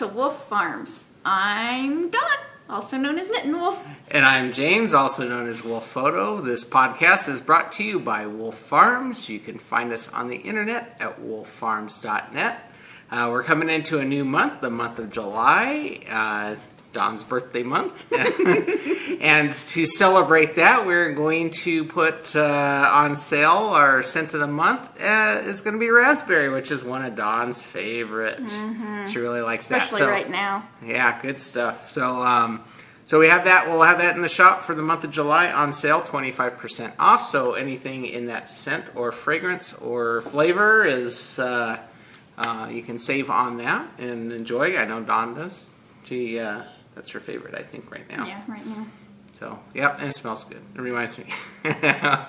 to Wolf Farms. I'm Dawn, also known as Knittin' Wolf. And I'm James, also known as Wolf Photo. This podcast is brought to you by Wolf Farms. You can find us on the internet at wolffarms.net. We're coming into a new month, the month of July, Dawn's birthday month. And to celebrate that, we're going to put on sale our scent of the month is going to be raspberry, which is one of Dawn's favorites. Mm-hmm. She really likes that. Especially right now. Yeah, good stuff. So we have that. We'll have that in the shop for the month of July on sale, 25% off. So anything in that scent or fragrance or flavor is you can save on that and enjoy. I know Dawn does. She that's her favorite, I think, right now. Yeah, right now. So, yep, and it smells good. It reminds me. Yeah,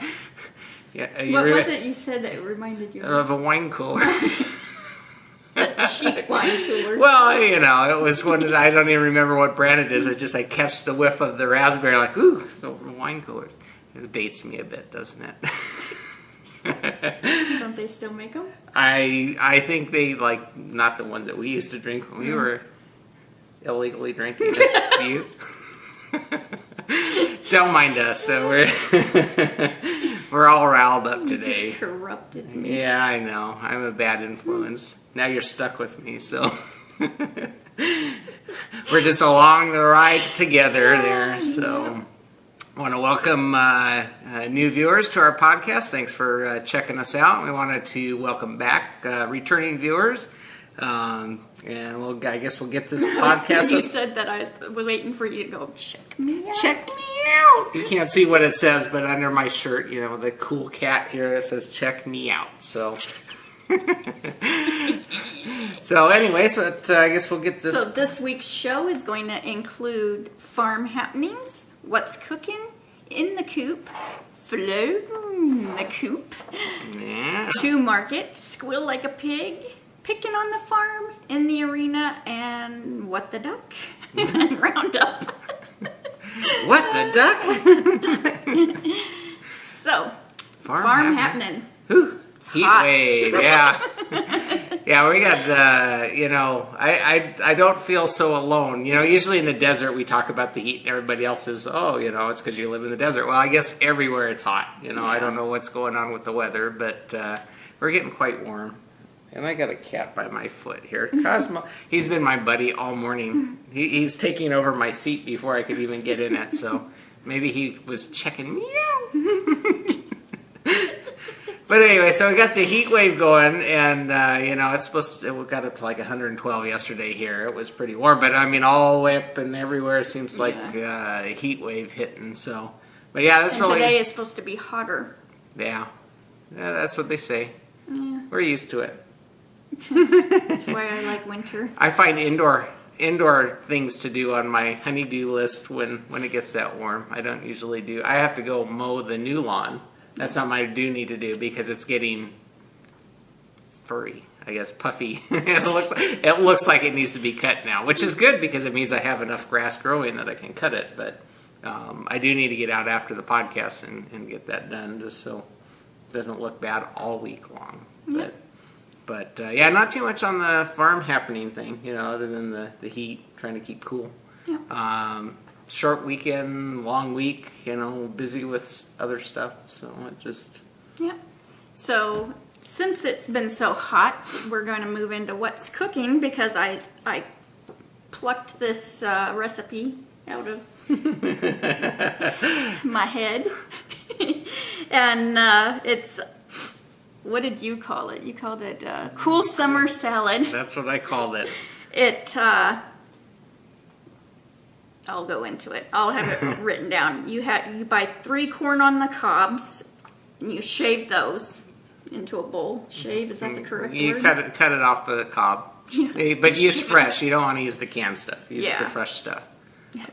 what was it you said that reminded you of a wine cooler? A cheap wine cooler. Well, you know, it was one that I don't even remember what brand it is. I catch the whiff of the raspberry, like, ooh, so wine coolers. It dates me a bit, doesn't it? Don't they still make them? I think they, like, not the ones that we used to drink when we were illegally drinking this butte. Don't mind us. So we're all riled up today. You just corrupted me. Yeah, I know. I'm a bad influence. Now you're stuck with me, so we're just along the ride together there. So I want to welcome new viewers to our podcast. Thanks for checking us out. We wanted to welcome back returning viewers. And I guess we'll get this podcast. You said that I was waiting for you to go, check me out. Check me out. You can't see what it says, but under my shirt, you know, the cool cat here that says check me out. So, anyways, but I guess we'll get this. So this week's show is going to include farm happenings, what's cooking in the coop, floating the coop, to market, squeal like a pig, picking on the farm, in the arena, and what the duck, and roundup. What the duck? So, farm happening. It's heat hot. Wave, yeah. Yeah, we got, you know, I don't feel so alone. You know, usually in the desert we talk about the heat and everybody else says, oh, you know, it's because you live in the desert. Well, I guess everywhere it's hot. You know, I don't know what's going on with the weather, but we're getting quite warm. And I got a cat by my foot here. Cosmo, he's been my buddy all morning. He's taking over my seat before I could even get in it. So maybe he was checking me out. But anyway, so we got the heat wave going. And, you know, it got up to like 112 yesterday here. It was pretty warm. But, I mean, all the way up and everywhere it seems like a heat wave hitting. So, but yeah, that's really... today is supposed to be hotter. Yeah. Yeah, that's what they say. Yeah. We're used to it. That's why I like winter. I find indoor things to do on my honey-do list when it gets that warm. I don't usually do. I have to go mow the new lawn. That's something I do need to do because it's getting furry, I guess, puffy. It looks like it needs to be cut now, which is good because it means I have enough grass growing that I can cut it. But I do need to get out after the podcast and get that done just so it doesn't look bad all week long. But yeah, not too much on the farm happening thing, you know, other than the heat, trying to keep cool. Yeah. Short weekend, long week, you know, busy with other stuff, so it just... Yeah. So, since it's been so hot, we're going to move into what's cooking, because I plucked this recipe out of my head. And it's... What did you call it? You called it cool summer salad. That's what I called it. I'll go into it. I'll have it written down. You buy 3 corn on the cobs, and you shave those into a bowl. Shave, is that the correct word? You cut it off the cob. Yeah. But use fresh. You don't want to use the canned stuff. Use the fresh stuff.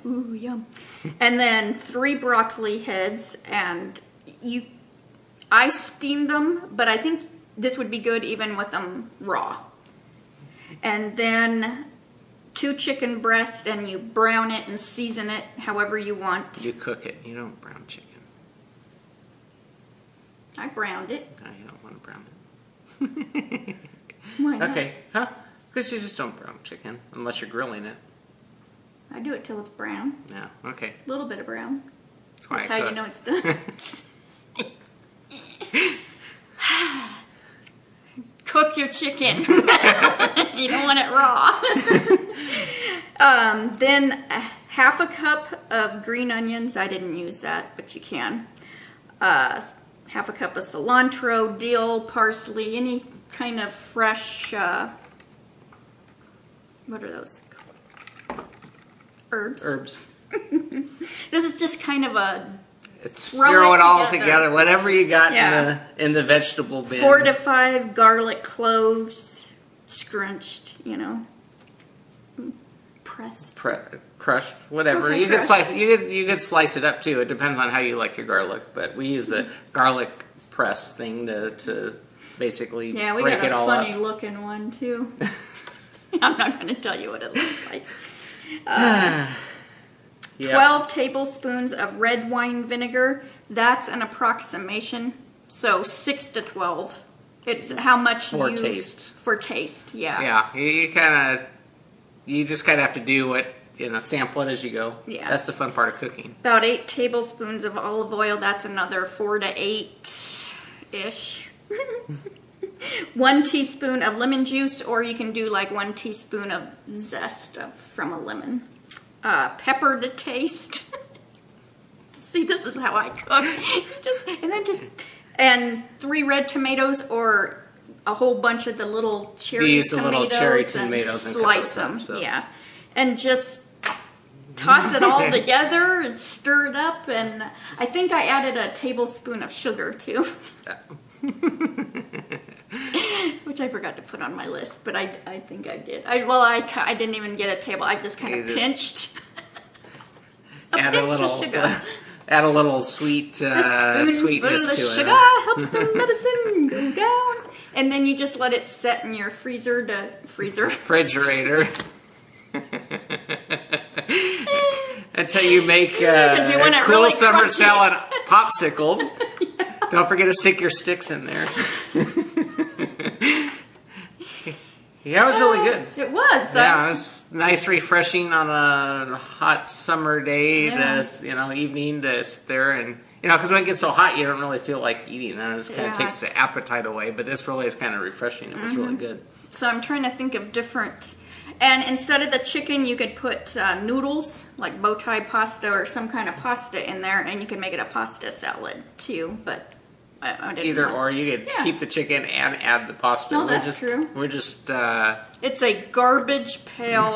Ooh, yum. And then 3 broccoli heads, and I steamed them, but I think this would be good even with them raw. And then 2 chicken breasts, and you brown it and season it however you want. You cook it. You don't brown chicken. I browned it. I don't want to brown it. Why not? Okay. Huh? Because you just don't brown chicken unless you're grilling it. I do it till it's brown. Yeah, okay. A little bit of brown. That's why That's I how cook. you know it's done. Cook your chicken. You don't want it raw. Then half a cup of green onions. I didn't use that, but you can. Half a cup of cilantro, dill, parsley, any kind of fresh, what are those? Herbs. Herbs. This is just kind of a Throw it all together. Whatever you got in the vegetable bin. 4 to 5 garlic cloves, scrunched, pressed. Crushed, whatever. Okay, you crushed. could slice. You could slice it up too. It depends on how you like your garlic. But we use the garlic press thing to basically Yeah, we break got it a all funny up. looking one too. I'm not going to tell you what it looks like. 12 tablespoons of red wine vinegar. That's an approximation. So 6 to 12. It's how much For taste. For taste, yeah. Yeah, you just kind of have to do it, sample it as you go. Yeah. That's the fun part of cooking. About 8 tablespoons of olive oil. That's another 4 to 8-ish. 1 teaspoon of lemon juice, or you can do like 1 teaspoon of zest from a lemon. Pepper to taste. See, this is how I cook. And 3 red tomatoes, or a whole bunch of the little cherry We use tomatoes. the little cherry tomatoes and slice cut them. so. Yeah, and just toss it all together and stir it up. And I think I added a tablespoon of sugar too. Which I forgot to put on my list, but I think I did. I didn't even get a table. I just kind of pinched a pinch of sugar. Add a little sweetness of to sugar it. helps the medicine go down, and then you just let it set in your refrigerator until you make you want it cool really summer crunchy. salad popsicles. Don't forget to stick your sticks in there. Yeah, it was really good. It was. Yeah, it was nice, refreshing on a hot summer day. Yeah. Evening to sit there and because when it gets so hot, you don't really feel like eating, and it just kind of takes the appetite away. But this really is kind of refreshing. It was really good. So I'm trying to think of different. And instead of the chicken, you could put noodles, like bow tie pasta or some kind of pasta in there, and you could make it a pasta salad too. But I didn't Either know. or, you could keep the chicken and add the pasta. No, that's true. We're just. It's a garbage pail.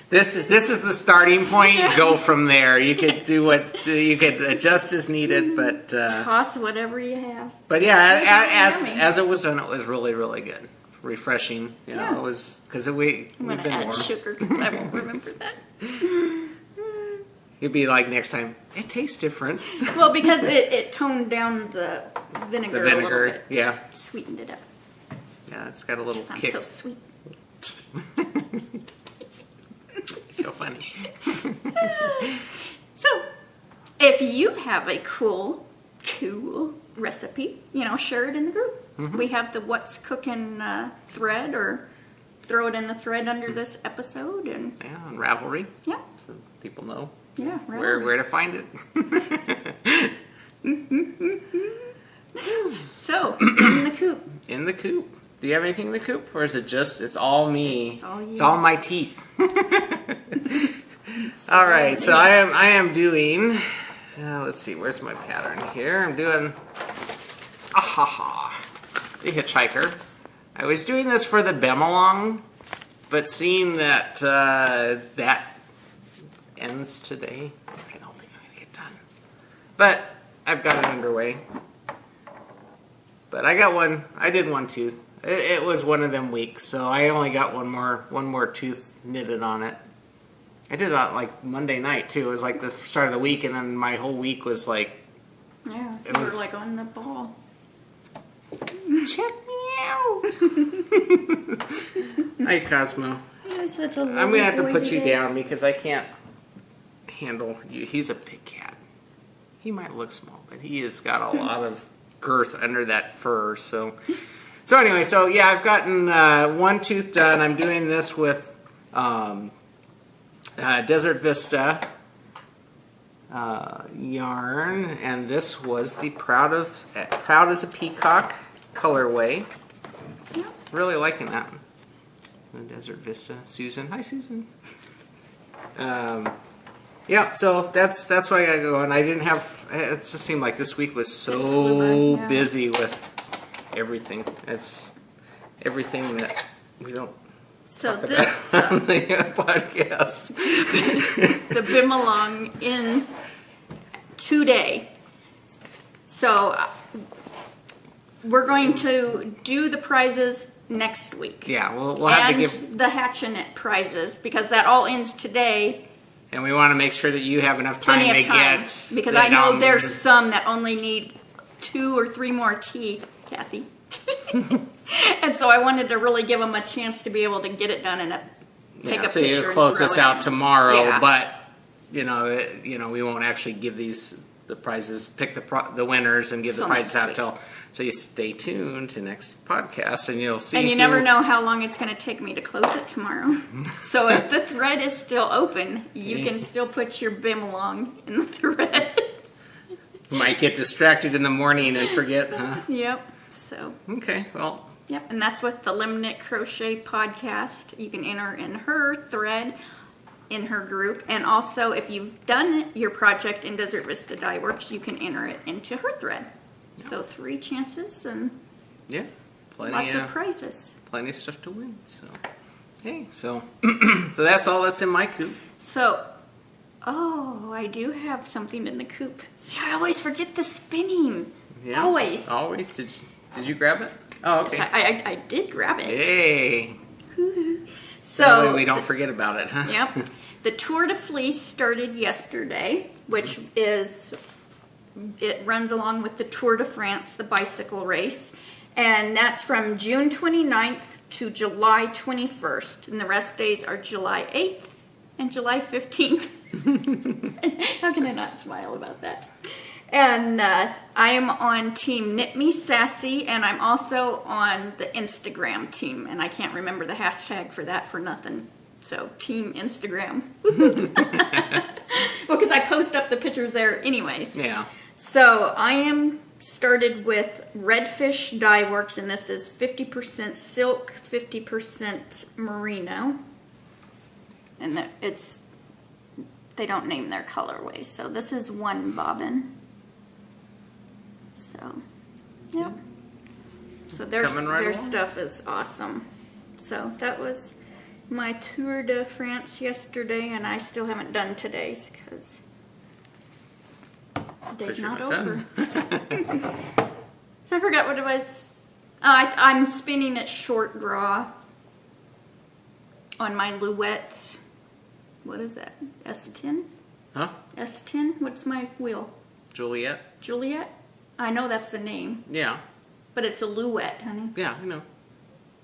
This is the starting point. Go from there. You could do you could adjust as needed, but Toss whatever you have. But yeah, Yummy. as it was done, it was really, really good, refreshing. It was because we've I'm going to been add warm. sugar because I won't remember that. You'd be like next time. It tastes different. Well, because it toned down the vinegar, a little bit. Yeah, Sweetened it up. yeah, it's got a little I'm kick. so sweet. So funny. So, if you have a cool recipe, share it in the group. Mm-hmm. We have the What's Cooking thread, or throw it in the thread under this episode, and Yeah, on Ravelry, yeah, so people know where to find it. So, in the coop. In the coop. Do you have anything in the coop, or is it just it's all me? It's all you. It's all my teeth. All right, so I am doing. Let's see, where's my pattern here? I'm doing the Hitchhiker. I was doing this for the Bemalong, but seeing that that ends today, I don't think I'm gonna get done. But I've got it underway. But I got one. I did one tooth. It was one of them weeks, so I only got one more tooth knitted on it. I did that like Monday night too. It was like the start of the week, and then my whole week was like. Yeah, It you was- were like on the ball. Check me out. Hi, Cosmo. You're such a I'm gonna have to boy put you today. down because I can't handle you. He's a big cat. He might look small, but he has got a lot of girth under that fur. So So anyway, I've gotten one tooth done. I'm doing this with Desert Vista yarn, and this was the Proud as a Peacock colorway. Yep. Really liking that one. The Desert Vista. Susan. Hi, Susan. So that's what I got going. I didn't have. It just seemed like this week was so busy with everything. It's everything that we don't. So talk this about on the podcast. the Bim-along ends today. So we're going to do the prizes next week. Yeah, we'll have to give the Hatchinet prizes because that all ends today. And we want to make sure that you have enough time Plenty to of time, get. because I know there's some that only need 2 or 3 more tea, Kathy. And so I wanted to really give them a chance to be able to get it done and take a picture. So you close this out tomorrow, but we won't actually give the prizes, pick the winners, and give the prizes out till. So you stay tuned to next podcast, and you'll see. And you never know how long it's going to take me to close it tomorrow. So if the thread is still open, you can still put your Bim-along in the thread. You might get distracted in the morning and forget, huh? Yep. So. Okay. Well. Yep. And that's with the Limit Crochet podcast. You can enter in her thread, in her group, and also if you've done your project in Desert Vista Dye Works, you can enter it into her thread. So 3 chances and lots of prizes. Plenty of stuff to win. So, hey, so that's all that's in my coop. So, I do have something in the coop. See, I always forget the spinning. Yeah, always. Did you grab it? Oh, okay. Yes, I did grab it. Hey. So that way we don't forget about it, huh? Yep. The Tour de Fleece started yesterday, which is. It runs along with the Tour de France, the bicycle race. And that's from June 29th to July 21st. And the rest days are July 8th and July 15th. How can I not smile about that? And I am on Team Knit Me Sassy, and I'm also on the Instagram team. And I can't remember the hashtag for that for nothing. So, Team Instagram. Well, because I post up the pictures there anyways. Yeah. So I am started with Redfish Dye Works, and this is 50% silk, 50% merino, and they don't name their colorways. So this is 1 bobbin. So, yep. So their stuff is awesome. So that was my Tour de France yesterday, and I still haven't done today's because. Day's not over. So I forgot what it was. I'm spinning it short draw on my Louette. What is that? S10? Huh? S10? What's my wheel? Juliet? I know that's the name. Yeah. But it's a Louette, honey. Yeah, I know.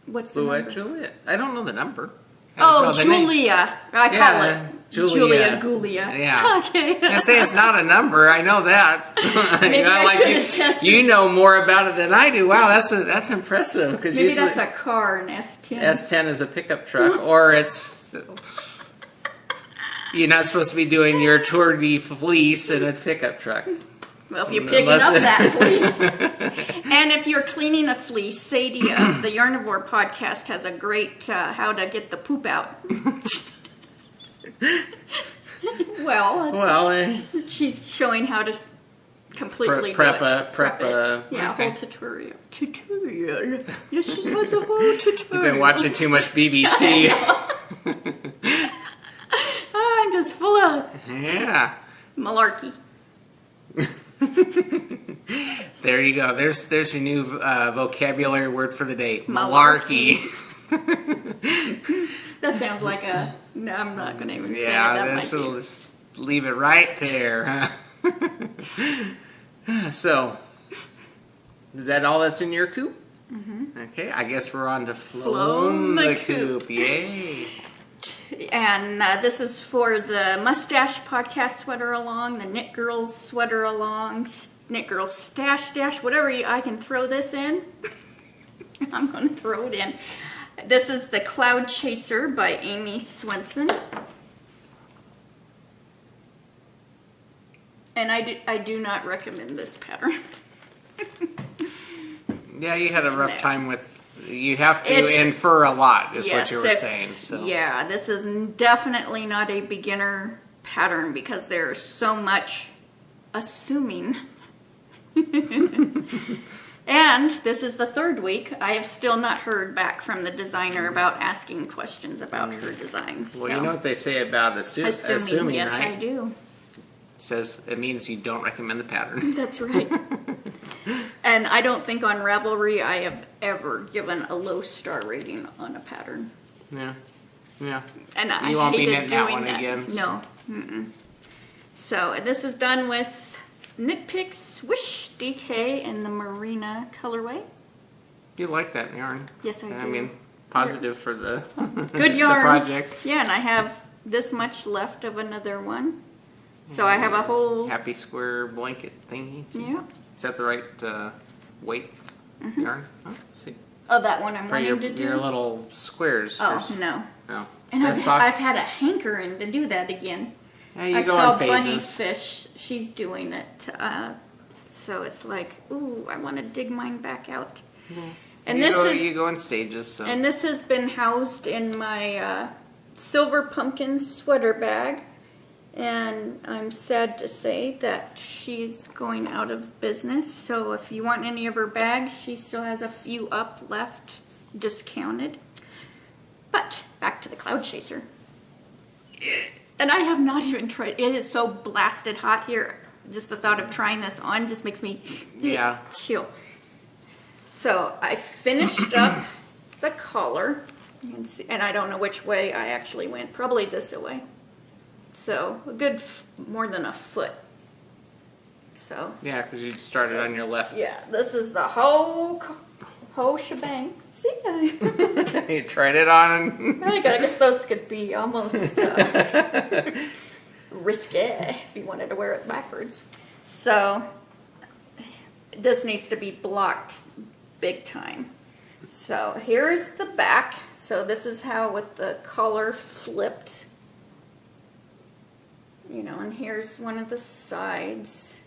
What's the Louette number? Juliet. I don't know the number. Julia. I call it Julia Gulia. Yeah. Okay. I say it's not a number. I know that. Maybe I should have tested. You know more about it than I do. Wow, that's impressive. Because maybe that's a car, an S10. S10 is a pickup truck, or it's. You're not supposed to be doing your Tour de Fleece in a pickup truck. Well, if you're picking up that fleece. And if you're cleaning a fleece, Sadie of the Yarnivore podcast has a great how to get the poop out. She's showing how to completely prep do it. Prep a whole tutorial. Yes, she has a whole tutorial. You've been watching too much BBC. I'm just full of malarkey. There you go. There's your new vocabulary word for the day. Malarkey. That sounds like a. No, I'm not going to even say it. Yeah, let's leave it right there. So, is that all that's in your coop? Mm-hmm. Okay, I guess we're on to Flown the Coop. Yay! And this is for the Mustache Podcast Sweater Along, the Knit Girls Sweater Along, Knit Girls Stash Dash, whatever I can throw this in. I'm going to throw it in. This is the Cloud Chaser by Amy Swenson. And I do not recommend this pattern. Yeah, you had a rough time with... You have to infer a lot, is what you were saying. So. Yeah, this is definitely not a beginner pattern because there's so much assuming. And this is the third week. I have still not heard back from the designer about asking questions about her designs. Well, you know what they say about assuming, yes, right? I do. Says it means you don't recommend the pattern. That's right. And I don't think on Ravelry I have ever given a low star rating on a pattern. Yeah. Yeah. And I you won't be hated knitting that doing one that. again. No. Mm-mm. So this is done with Knit Pick Swish DK in the Marina colorway. You like that yarn. Yes, I do. I mean, positive for the, good yarn. the project. Yeah, and I have this much left of another one. So I have a whole... Happy square blanket thingy. Yeah. Is that the right weight yarn? Oh, see. Oh, that one I'm For wanting to do? your little squares. Oh, no. No. And I've had a hankering to do that again. Yeah, you I go saw on phases. Bunny Fish. She's doing it. So it's like, ooh, I want to dig mine back out. Yeah. And you go in stages. So. And this has been housed in my silver pumpkin sweater bag. And I'm sad to say that she's going out of business. So if you want any of her bags, she still has a few up left, discounted. But back to the Cloud Chaser. And I have not even tried. It is so blasted hot here. Just the thought of trying this on just makes me chill. So I finished up the collar. You can see, and I don't know which way I actually went. Probably this way. So a good more than a foot. So yeah, because you started on your left. Yeah, this is the whole shebang. See, you tried it on. I guess those could be almost risque if you wanted to wear it backwards. So this needs to be blocked big time. So here's the back. So this is how with the collar flipped. You know, and here's one of the sides.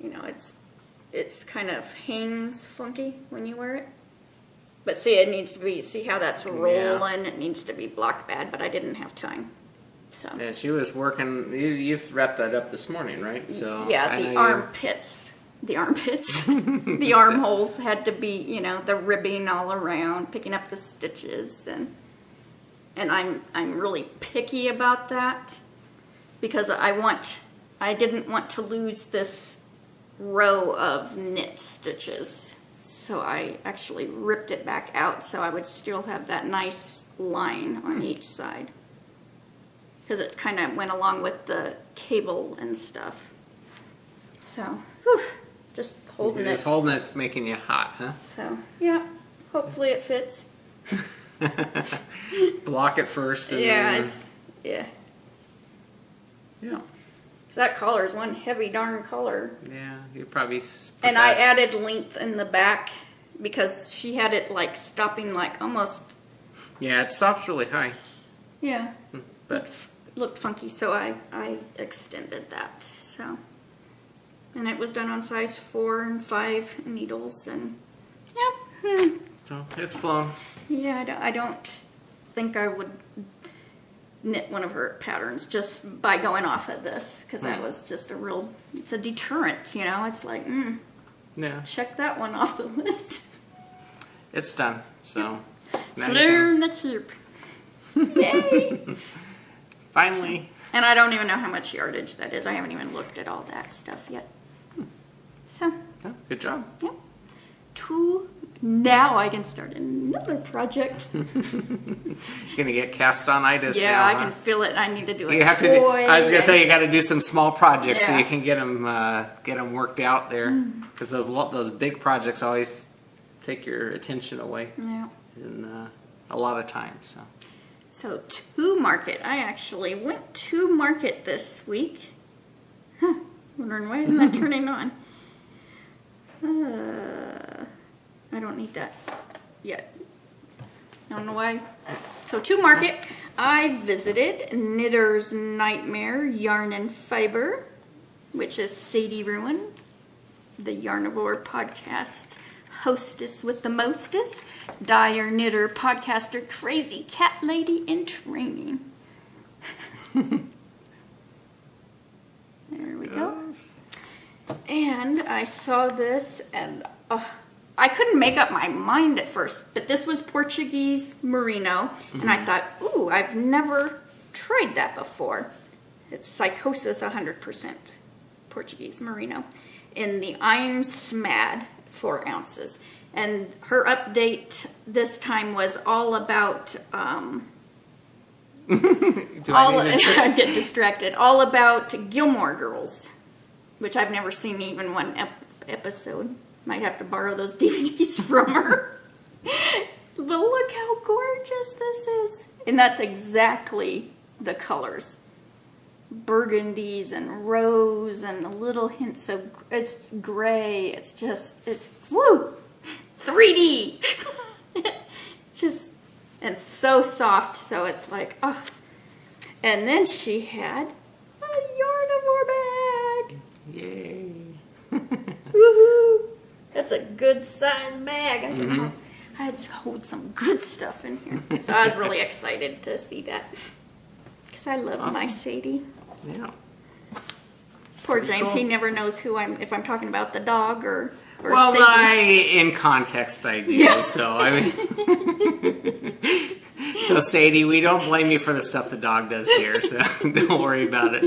You know, it's kind of hangs funky when you wear it. But see, it needs to be, see how that's rolling? Yeah. It needs to be blocked bad, but I didn't have time. So. Yeah, she was working, you've wrapped that up this morning, right? So yeah, the armpits. The armholes had to be, you know, the ribbing all around, picking up the stitches, and I'm really picky about that because I didn't want to lose this row of knit stitches. So I actually ripped it back out so I would still have that nice line on each side. Because it kind of went along with the cable and stuff. So, just holding it. Just holding it's making you hot, huh? So, yeah, hopefully it fits. Block it first. And yeah. That collar is one heavy darn collar. Yeah, you probably. And I added length in the back because she had it like stopping like almost. Yeah, it stops really high. Yeah, but looked funky, so I extended that. So, and it was done on size 4 and 5 needles, and yep. So it's flown. Yeah, I don't think I would knit one of her patterns just by going off of this because that was just it's a deterrent, you know. It's like, yeah, check that one off the list. It's done. So Fleur the Coop. Yay! Finally. And I don't even know how much yardage that is. I haven't even looked at all that stuff yet. So. Oh, good job. Yeah. Now I can start another project. You're gonna get cast on itis. Yeah, now, I can feel it. I need to do it. I was gonna say you got to do some small projects so you can get them worked out there because those big projects always take your attention away. Yeah. And a lot of time. So to market, I actually went to market this week. Wondering why isn't that turning on? I don't need that yet. I don't know why. So to market, I visited Knitter's Nightmare Yarn and Fiber, which is Sadie Ruin, the Yarnivore podcast hostess with the mostest, dyer, knitter, podcaster, crazy cat lady in training. There we go. And I saw this, and I couldn't make up my mind at first, but this was Portuguese merino, and I thought, ooh, I've never tried that before. It's Psychosis 100% Portuguese merino in the I'm Smad 4 ounces. And her update this time was all about, I get distracted, all about Gilmore Girls, which I've never seen even one episode. Might have to borrow those DVDs from her. But look how gorgeous this is. And that's exactly the colors. Burgundies and rose and little hints of, it's gray. It's just, it's, woo, 3D. Just, and so soft. So it's like, oh. And then she had a Yarnivore bag. Yay. Woohoo. That's a good size bag. I had to hold some good stuff in here. So I was really excited to see that. Because I love my Sadie. Yeah. Poor James, he never knows if I'm talking about the dog or well, Sadie. in context I do, yeah. So I mean so Sadie, we don't blame you for the stuff the dog does here, so don't worry about it.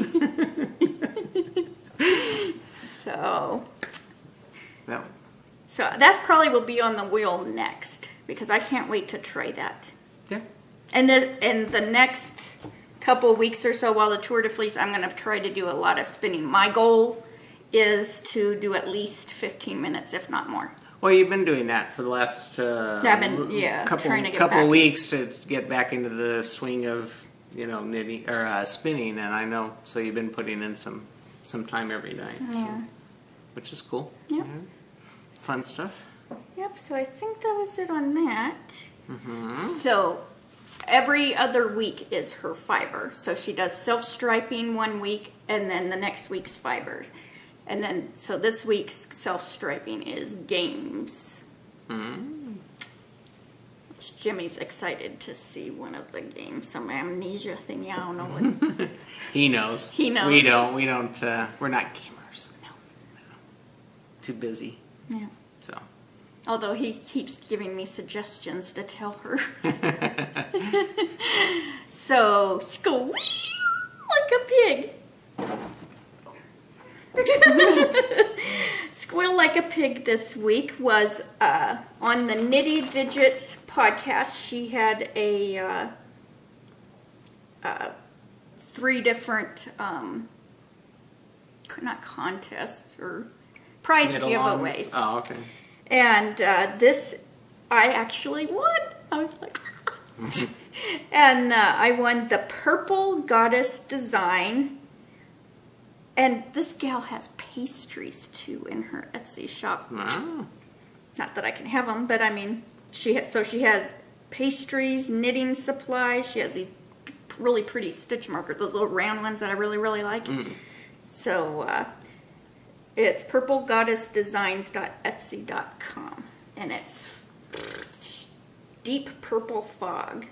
So that probably will be on the wheel next, because I can't wait to try that. Yeah. And the next couple weeks or so while the Tour de Fleece, I'm going to try to do a lot of spinning. My goal is to do at least 15 minutes, if not more. Well, you've been doing that for the last couple weeks to get back into the swing of knitting or spinning, and I know so you've been putting in some time every night, which is cool. Yeah. Fun stuff. Yep. So I think that was it on that. So every other week is her fiber. So she does self-striping one week, and then the next week's fibers. And then, so this week's self-striping is games. Jimmy's excited to see one of the games. Some amnesia thing. Yeah, I don't know what. He knows. He knows. We don't. We're not gamers. No. Too busy. Yeah. So. Although he keeps giving me suggestions to tell her. So, squeal like a pig. Squeal Like a Pig this week was on the Nitty Digits podcast. She had a 3 different not contests or prize giveaways. Oh, okay. And this I actually won. I was like and I won the Purple Goddess design. And this gal has pastries, too, in her Etsy shop. Wow. Not that I can have them, but I mean, she has pastries, knitting supplies. She has these really pretty stitch markers, those little round ones that I really, really like. So, it's purplegoddessdesigns.etsy.com. And it's deep purple fog.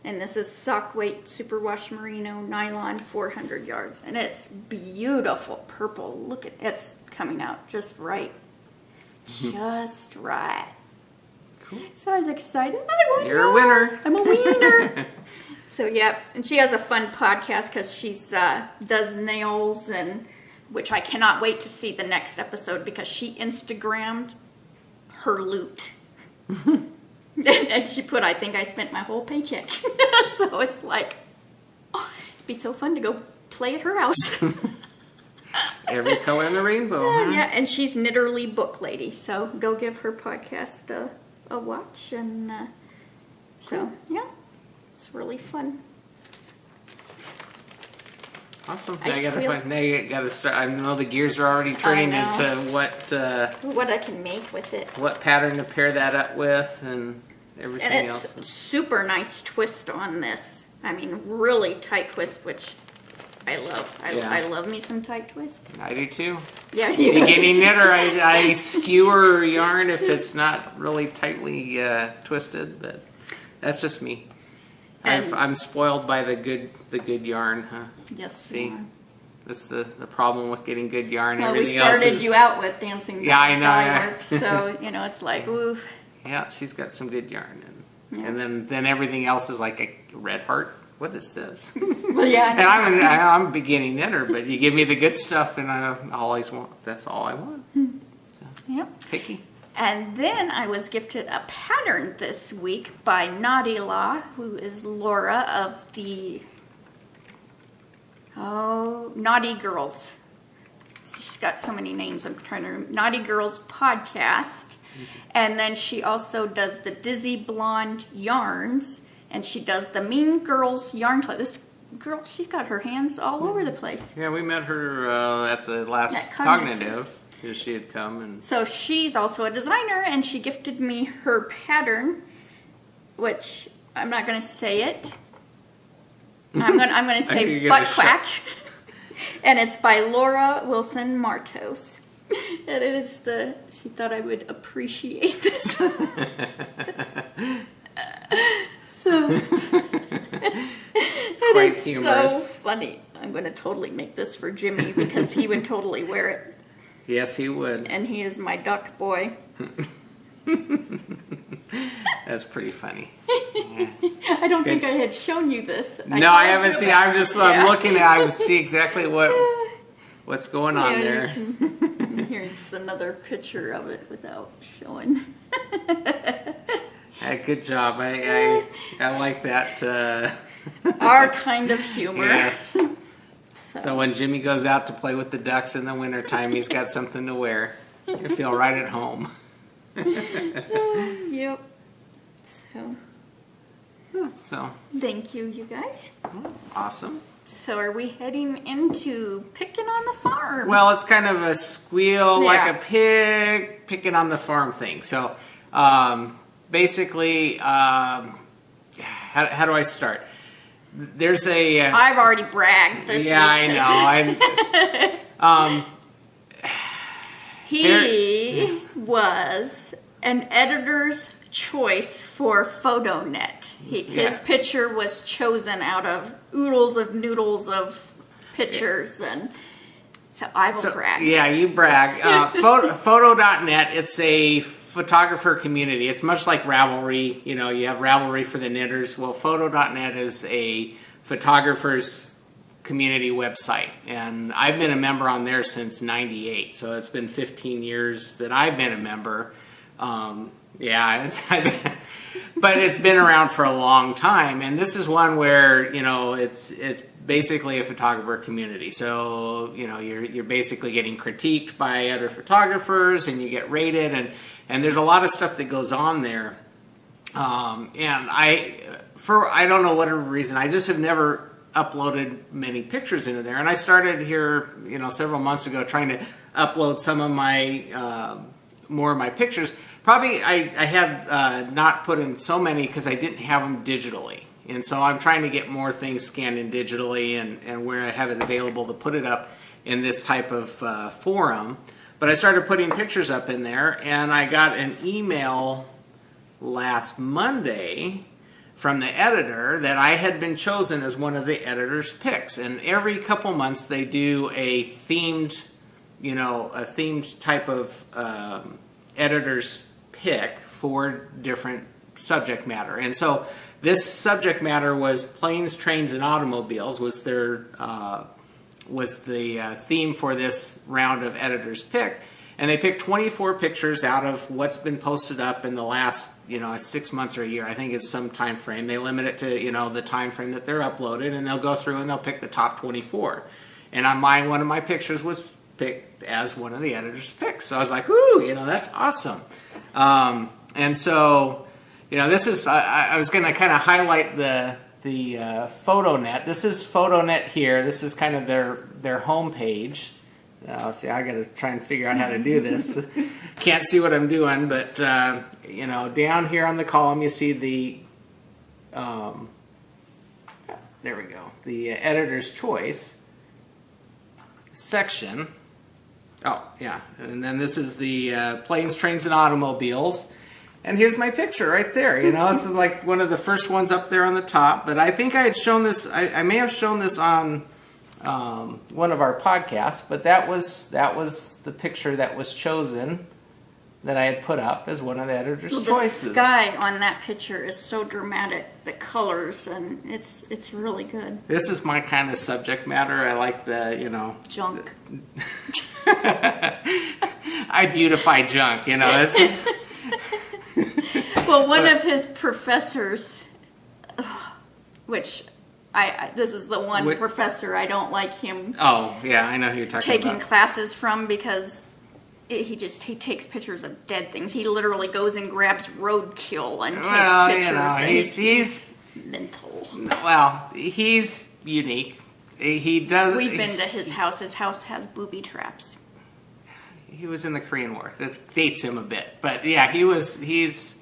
And this is sock weight superwash merino nylon 400 yards. And it's beautiful purple. Look at it's coming out just right. Just right. Cool. So I was excited. I won. You're a winner. I'm a winner. So yeah, and she has a fun podcast because she's does nails, and which I cannot wait to see the next episode because she Instagrammed her loot. And she put, I think I spent my whole paycheck. So it's like, oh, it'd be so fun to go play at her house. Every color in the rainbow. Huh? Yeah, and she's Knitterly Book Lady. So go give her podcast a watch. And so, yeah, it's really fun. Awesome. Now you gotta start. I know the gears are already turning into what I can make with it. What pattern to pair that up with and everything and else. It's super nice twist on this. I mean, really tight twist, which I love. I love me some tight twist. I do too. Yeah, you beginning knitter, I skewer yarn if it's not really tightly twisted, but that's just me. I'm spoiled by the good yarn, huh? Yes. See, that's the problem with getting good yarn. Well, everything we started else you out with dancing. Yeah, I know. Dye work, so it's like oof. Yeah, she's got some good yarn, and then everything else is like a red heart. What is this? Well, yeah. And I'm a beginning knitter, but you give me the good stuff, and I always want. That's all I want. So, yep. Picky. And then I was gifted a pattern this week by Naughty Law, who is Laura of the Naughty Girls. She's got so many names. I'm trying to remember. Naughty Girls podcast, and then she also does the Dizzy Blonde yarns. And she does the Mean Girls Yarn Club. This girl, she's got her hands all over the place. Yeah, we met her at the last Cognitive. She had come. And so she's also a designer, and she gifted me her pattern, which I'm not going to say it. I'm going to say butt quack. And it's by Laura Wilson Martos. And it is she thought I would appreciate this. So it is humorous. So funny. I'm going to totally make this for Jimmy because he would totally wear it. Yes, he would. And he is my duck boy. That's pretty funny. Yeah. I don't think I had shown you this. I haven't seen. I'm looking at. I see exactly what's going on there. Here's another picture of it without showing. Good job. I like that. Our kind of humor. Yes. So when Jimmy goes out to play with the ducks in the wintertime, he's got something to wear. You feel right at home. Yep. So. Thank you, you guys. Awesome. So are we heading into picking on the farm? Well, it's kind of a squeal, like a pig, picking on the farm thing. So basically, how do I start? There's a... I've already bragged this week. I know. He was an editor's choice for Photonet. His picture was chosen out of oodles of noodles of pictures, and so I will brag. Yeah, you brag. Photo.net, it's a photographer community. It's much like Ravelry. You have Ravelry for the knitters. Well, Photo.net is a photographer's community website, and I've been a member on there since '98. So it's been 15 years that I've been a member. But it's been around for a long time, and this is one where it's basically a photographer community. So you're basically getting critiqued by other photographers, and you get rated, and there's a lot of stuff that goes on there. And I don't know whatever reason, I just have never uploaded many pictures into there, and I started here several months ago trying to upload some of my more of my pictures. Probably I had not put in so many because I didn't have them digitally. And so I'm trying to get more things scanned in digitally and where I have it available to put it up in this type of forum. But I started putting pictures up in there, and I got an email last Monday from the editor that I had been chosen as one of the editor's picks. And every couple months they do a themed type of editor's pick for different subject matter. And so this subject matter was planes, trains, and automobiles was the theme for this round of editor's pick. And they picked 24 pictures out of what's been posted up in the last, 6 months or a year. I think it's some time frame. They limit it to, the time frame that they're uploaded, and they'll go through and they'll pick the top 24. And on one of my pictures was picked as one of the editor's picks. So I was like, ooh, that's awesome. And so, this is, I was going to kind of highlight the the Photonet. This is Photonet here. This is kind of their home page. See, I got to try and figure out how to do this. Can't see what I'm doing, but down here on the column you see the there we go, the editor's choice section. Oh yeah, and then this is the planes, trains, and automobiles. And here's my picture right there. This is like one of the first ones up there on the top. But I think I had shown this. I may have shown this on one of our podcasts. But that was the picture that was chosen that I had put up as one of the editor's choices. The sky on that picture is so dramatic. The colors, and it's really good. This is my kind of subject matter. I like the junk. I beautify junk. That's. Well, one of his professors, which this is the one professor I don't like him. Oh yeah, I know who you're talking about. Taking classes from, because he takes pictures of dead things. He literally goes and grabs roadkill and takes pictures. He's mental. Well, he's unique. He does. We've been to his house. His house has booby traps. He was in the Korean War. That dates him a bit, but yeah, he's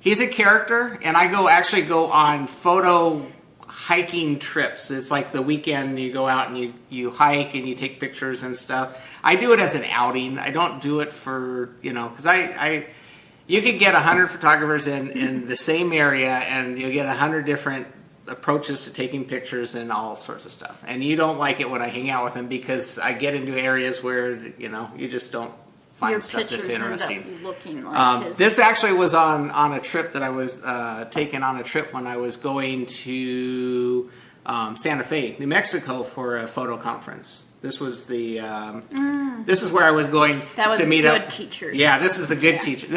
a character, and I actually go on photo hiking trips. It's like the weekend you go out and you hike and you take pictures and stuff. I do it as an outing. I don't do it for because you could get 100 photographers in the same area, and you'll get 100 different approaches to taking pictures and all sorts of stuff. And you don't like it when I hang out with them, because I get into areas where you just don't find your stuff that's interesting. End up looking like this actually was on a trip that I was taken on a trip when I was going to Santa Fe, New Mexico for a photo conference. This was this is where I was going to meet up. Teachers. Yeah, this is the good teacher.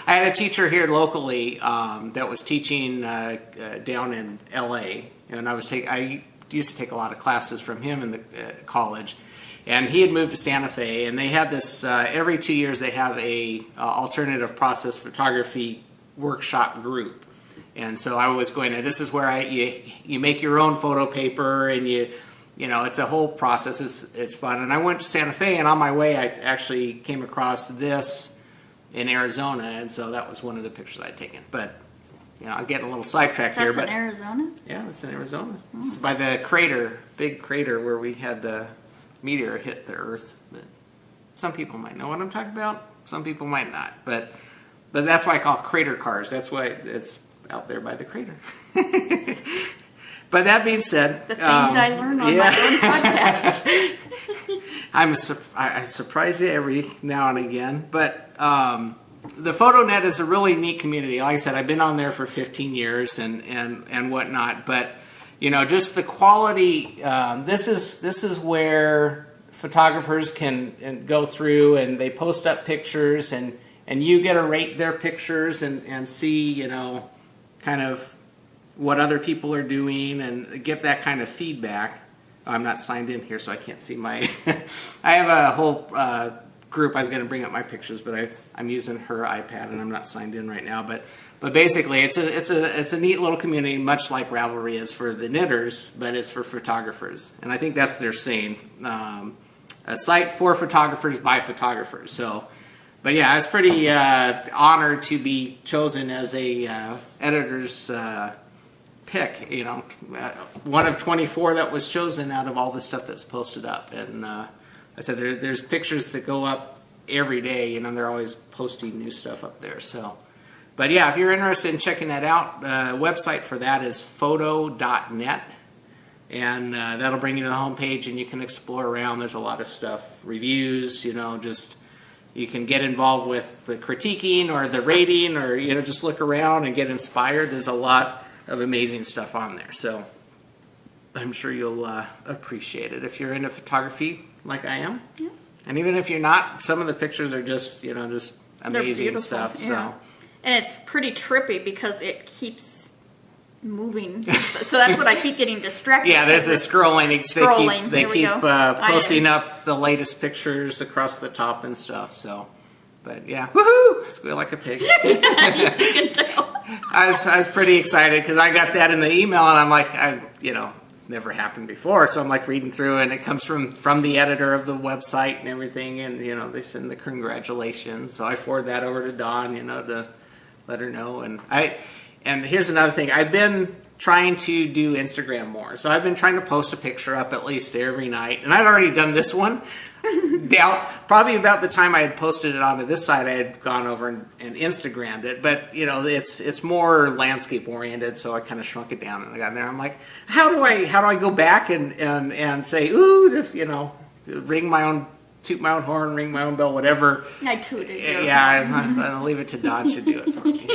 I had a teacher here locally that was teaching down in LA, and I used to take a lot of classes from him in the college, and he had moved to Santa Fe, and they had this every 2 years they have a alternative process photography workshop group, and so I was going to. This is where you make your own photo paper, and it's a whole process. It's fun. And I went to Santa Fe, and on my way, I actually came across this in Arizona, and so that was one of the pictures I'd taken. But I'm getting a little sidetracked here. That's in Arizona? Yeah, it's in Arizona. Oh. It's by the big crater where we had the meteor hit the Earth. But some people might know what I'm talking about. Some people might not. But that's why I call it crater cars. That's why it's out there by the crater. But that being said, the things I learn on my own podcast. I surprise you every now and again. But the Photonet is a really neat community. Like I said, I've been on there for 15 years and whatnot. But just the quality. This is where photographers can go through, and they post up pictures, and you get to rate their pictures and see kind of what other people are doing and get that kind of feedback. I'm not signed in here, so I can't see my... I have a whole group. I was going to bring up my pictures, but I'm using her iPad, and I'm not signed in right now. But basically, it's a neat little community, much like Ravelry is for the knitters, but it's for photographers. And I think that's their saying. A site for photographers by photographers. So... But yeah, I was pretty honored to be chosen as a editor's pick. One of 24 that was chosen out of all the stuff that's posted up. And I said there's pictures that go up every day. They're always posting new stuff up there. So, but yeah, if you're interested in checking that out, the website for that is photo.net. And that'll bring you to the homepage, and you can explore around. There's a lot of stuff, reviews, you can get involved with the critiquing or the rating, or just look around and get inspired. There's a lot of amazing stuff on there, so I'm sure you'll appreciate it if you're into photography like I am. Yeah. And even if you're not, some of the pictures are just just amazing stuff. Yeah. So, and it's pretty trippy because it keeps moving, so that's what I keep getting distracted. Yeah, there's a scrolling. They keep posting up the latest pictures across the top and stuff. So, but yeah, woohoo! Squeal like a pig. You can tell. I was pretty excited because I got that in the email, and I'm like, never happened before. So I'm like reading through, and it comes from the editor of the website and everything, and they send the congratulations. So I forward that over to Dawn, to let her know. And here's another thing. I've been trying to do Instagram more. So I've been trying to post a picture up at least every night. And I've already done this one. Probably about the time I had posted it onto this side, I had gone over and Instagrammed it. But, it's more landscape oriented, so I kind of shrunk it down and I got in there. I'm like, how do I go back and say, ooh, this, toot my own horn, ring my own bell, whatever. I tooted. I'll leave it to Don to do it for me.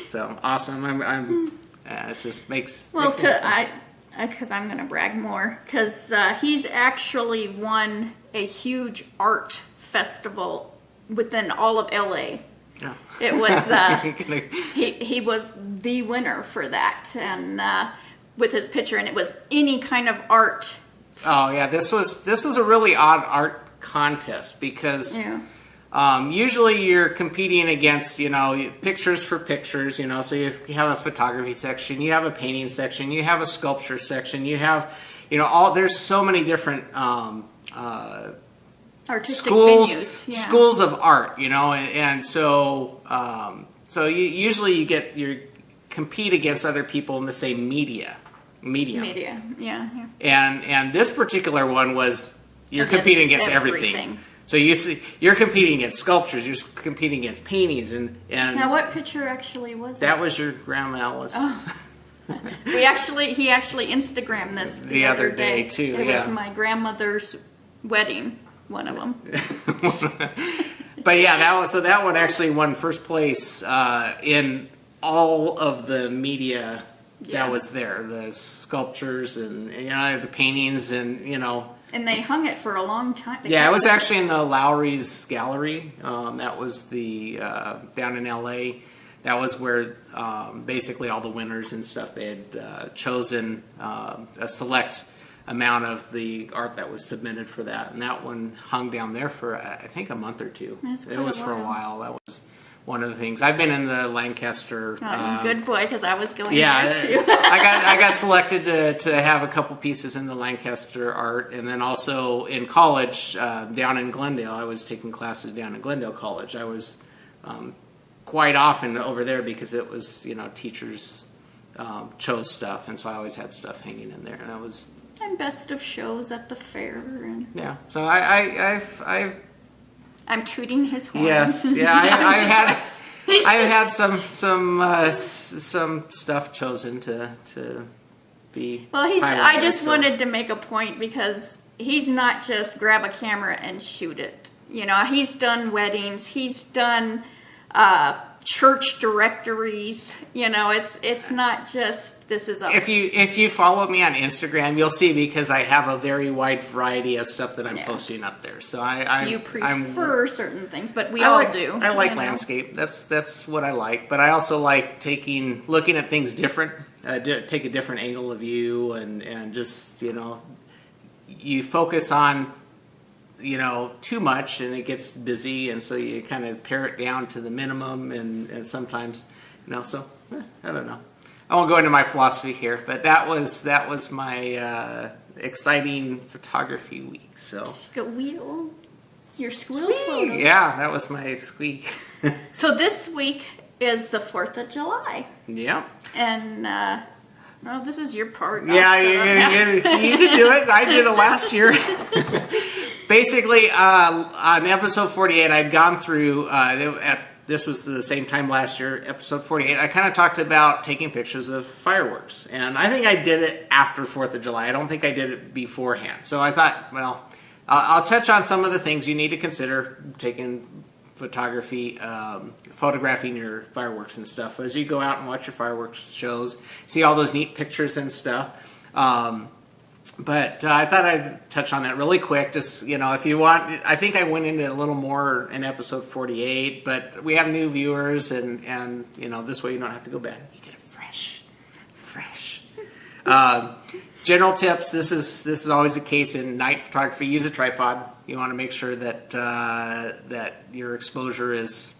So awesome. It just makes. Well, because I'm going to brag more, because he's actually won a huge art festival within all of LA. Oh. It was he was the winner for that, and with his picture, and it was any kind of art. Oh yeah, this was a really odd art contest because usually you're competing against pictures for pictures, so you have a photography section, you have a painting section, you have a sculpture section, you have there's so many different artistic venues, schools of art, and so usually you compete against other people in the same medium. Yeah. And this particular one was you're competing against everything. So you're competing against sculptures, you're competing against paintings, and now what picture actually was it? That was your Grandma Alice. Oh. He actually Instagrammed this the other day too. It was my grandmother's wedding, one of them. But that one actually won first place in all of the media that was there, the sculptures and the paintings and And they hung it for a long time. It was actually in the Lowry's Gallery. That was the down in LA. That was where basically all the winners and stuff, they had chosen a select amount of the art that was submitted for that. And that one hung down there for, I think, a month or two. It was for a while. That was one of the things. I've been in the Lancaster. Good boy, because I was going there too. I got selected to have a couple pieces in the Lancaster art, and then also in college down in Glendale. I was taking classes down at Glendale College. I was quite often over there because it was teachers chose stuff, and so I always had stuff hanging in there, and that was. And best of shows at the fair. And So I've. I'm tooting his horn. Yes, I've had some stuff chosen to be. Well, I just wanted to make a point because he's not just grab a camera and shoot it. He's done weddings. He's done church directories. It's not just this is a. If you follow me on Instagram, you'll see because I have a very wide variety of stuff that I'm posting up there. So you prefer certain things, but we all do. I like landscape. That's what I like. But I also like looking at things different. Take a different angle of view, and just you focus on too much and it gets busy, and so you kind of pare it down to the minimum, and sometimes so I don't know. I won't go into my philosophy here, but that was my exciting photography week. So Squeal, your Squeal photo. Yeah, that was my squeak. So this week is the 4th of July. Yeah. And this is your part. Yeah, you can do it. I did it last year. Basically, on episode 48, I'd gone through, this was the same time last year, episode 48, I kind of talked about taking pictures of fireworks. And I think I did it after 4th of July. I don't think I did it beforehand. So I thought, well, I'll touch on some of the things you need to consider taking photographing your fireworks and stuff. As you go out and watch your fireworks shows, see all those neat pictures and stuff. But I thought I'd touch on that really quick. Just, if you want, I think I went into a little more in episode 48, but we have new viewers, and this way you don't have to go back. You get it fresh. General tips. This is always the case in night photography. Use a tripod. You want to make sure that that your exposure is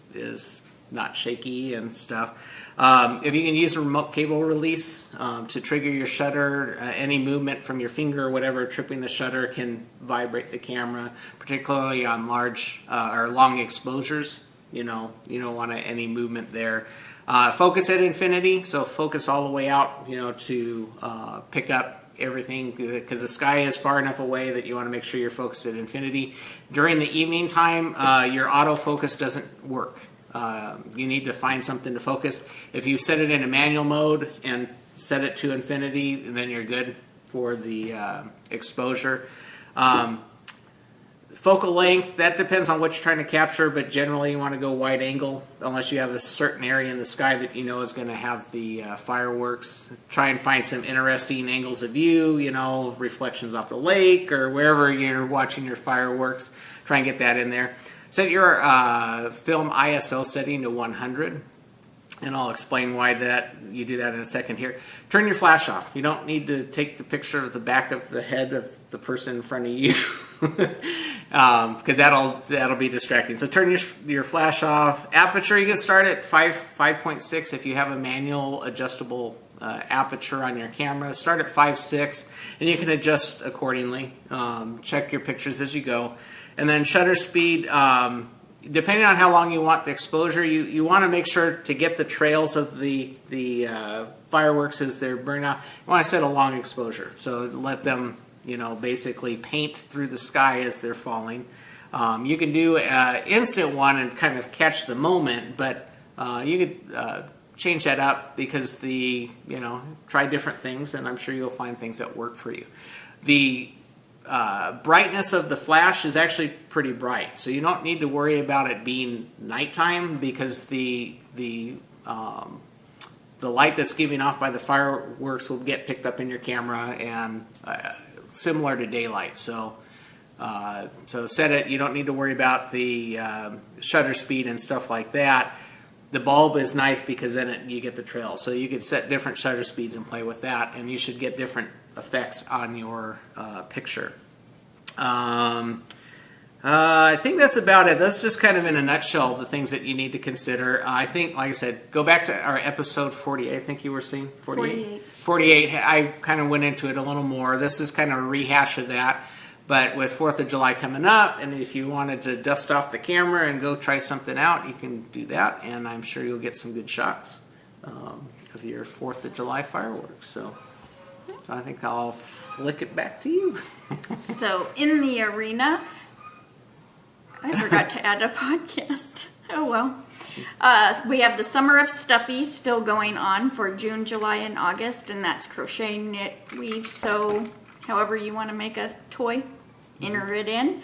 not shaky and stuff. If you can use a remote cable release to trigger your shutter, any movement from your finger or whatever tripping the shutter can vibrate the camera, particularly on large or long exposures. You know, you don't want any movement there. Focus at infinity, so focus all the way out, you know, to pick up everything, because the sky is far enough away that you want to make sure you're focused at infinity. During the evening time, your autofocus doesn't work. You need to find something to focus. If you set it in a manual mode and set it to infinity, then you're good for the exposure. Focal length, that depends on what you're trying to capture, but generally you want to go wide angle unless you have a certain area in the sky that you know is going to have the fireworks. Try and find some interesting angles of view, you know, reflections off the lake or wherever you're watching your fireworks. Try and get that in there. Set your film ISO setting to 100, and I'll explain why that you do that in a second here. Turn your flash off. You don't need to take the picture of the back of the head of the person in front of you. Because that'll be distracting. So turn your flash off. Aperture, you can start at 5.6 if you have a manual adjustable aperture on your camera. Start at 5.6 and you can adjust accordingly. Check your pictures as you go. And then shutter speed, depending on how long you want the exposure, you want to make sure to get the trails of the fireworks as they're burning out. You want to set a long exposure, so let them, you know, basically paint through the sky as they're falling. You can do an instant one and kind of catch the moment, but you could change that up because try different things, and I'm sure you'll find things that work for you. The brightness of the flash is actually pretty bright, so you don't need to worry about it being nighttime because the light that's giving off by the fireworks will get picked up in your camera and similar to daylight. So set it. You don't need to worry about the shutter speed and stuff like that. The bulb is nice because then you get the trail. So you can set different shutter speeds and play with that, and you should get different effects on your picture. I think that's about it. That's just kind of in a nutshell the things that you need to consider. I think, like I said, go back to our episode 48. I think you were saying 48. 48. I kind of went into it a little more. This is kind of a rehash of that. But with 4th of July coming up, and if you wanted to dust off the camera and go try something out, you can do that. And I'm sure you'll get some good shots of your 4th of July fireworks. So I think I'll flick it back to you. So in the arena, I forgot to add a podcast. Oh well. We have the Summer of Stuffy still going on for June, July, and August, and that's crochet, knit, weave, sew, however you want to make a toy, enter it in.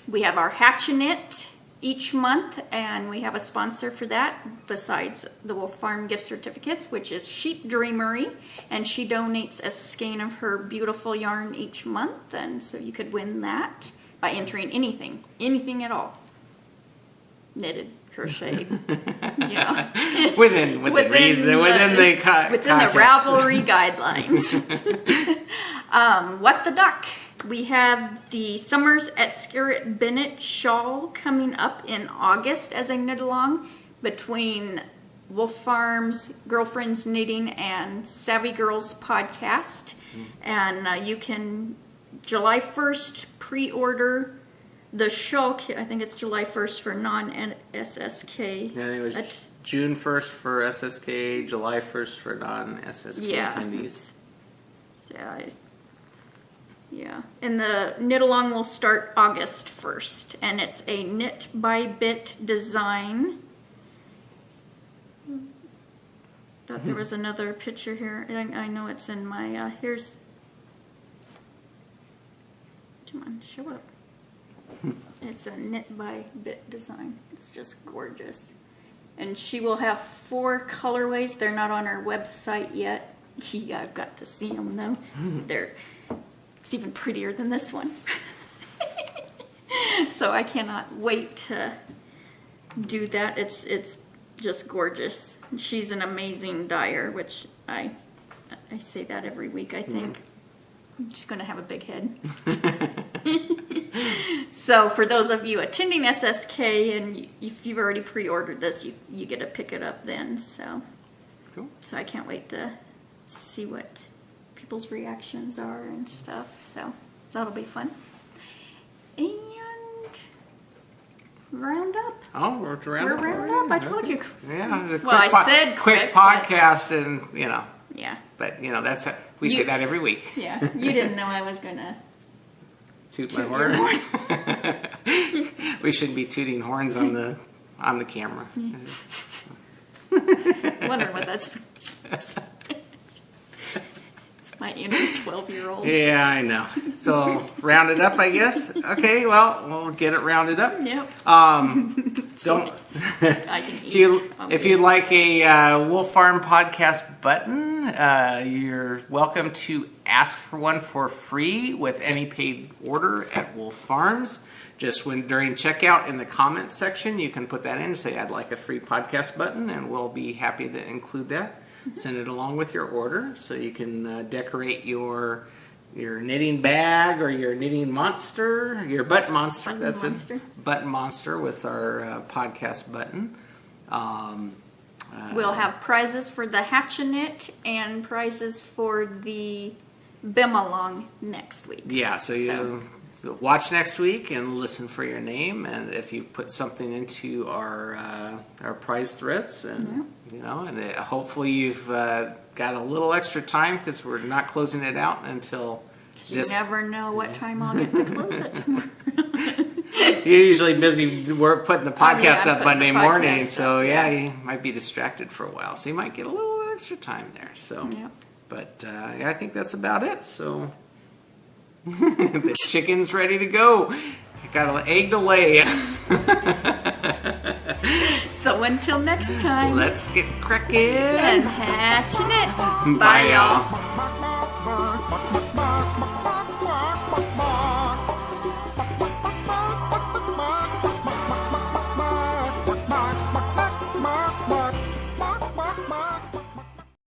We have our Hatch and Knit each month, and we have a sponsor for that besides the Wolf Farm gift certificates, which is Sheep Dreamery, and she donates a skein of her beautiful yarn each month, and so you could win that by entering anything at all. Knitted, crocheted, within reason, within the Ravelry guidelines. What the Duck? We have the Summers at Scarrett Bennett shawl coming up in August as I knit along between Wolf Farms, Girlfriends Knitting, and Savvy Girls podcast. And you can July 1st pre-order the shawl kit. I think it's July 1st for non-SSK. Yeah, I think it was June 1st for SSK, July 1st for non-SSK attendees. Yeah. And the knit along will start August 1st, and it's a knit by bit design. Thought there was another picture here. I know it's in my here's. Come on, show up. It's a knit by bit design. It's just gorgeous. And she will have 4 colorways. They're not on our website yet. Yeah, I've got to see them though. It's even prettier than this one. So I cannot wait to do that. It's just gorgeous. She's an amazing dyer, which I say that every week, I think. I'm just going to have a big head. So So for those of you attending SSK, and if you've already pre-ordered this, you get to pick it up then. So, Cool. So I can't wait to see what people's reactions are and stuff. So that'll be fun. And round up. Oh, we're round We're up. round already? up. I told you. Yeah. The Well, I said quick quick, but- podcast, and Yeah. But that's we say that every week. Yeah. You didn't know I was gonna. Toot my Toot your horn. We shouldn't be tooting horns on the camera. Wondering what that's. It's my inner 12-year-old. Yeah, I know. So round it up, I guess. Okay, well, we'll get it rounded up. Yep. Don't. I can eat. If you'd like a Wolf Farm podcast button, you're welcome to ask for one for free with any paid order at Wolf Farms. Just during checkout in the comment section, you can put that in and say, I'd like a free podcast button, and we'll be happy to include that. Send it along with your order so you can decorate your knitting bag or your knitting monster, your button monster. That's it. Button monster with our podcast button. We'll have prizes for the Hatch-A-Knit and prizes for the Bim-Along next week. Yeah, so watch next week and listen for your name, and if you've put something into our prize threads, and hopefully you've got a little extra time because we're not closing it out until. You never know what time I'll get to close it. You're usually busy putting the podcast up Monday morning, so you might be distracted for a while. So you might get a little extra time there. So, but I think that's about it. So the chicken's ready to go. I got an egg to lay. So until next time, Let's get cracking and hatching it. Bye, y'all.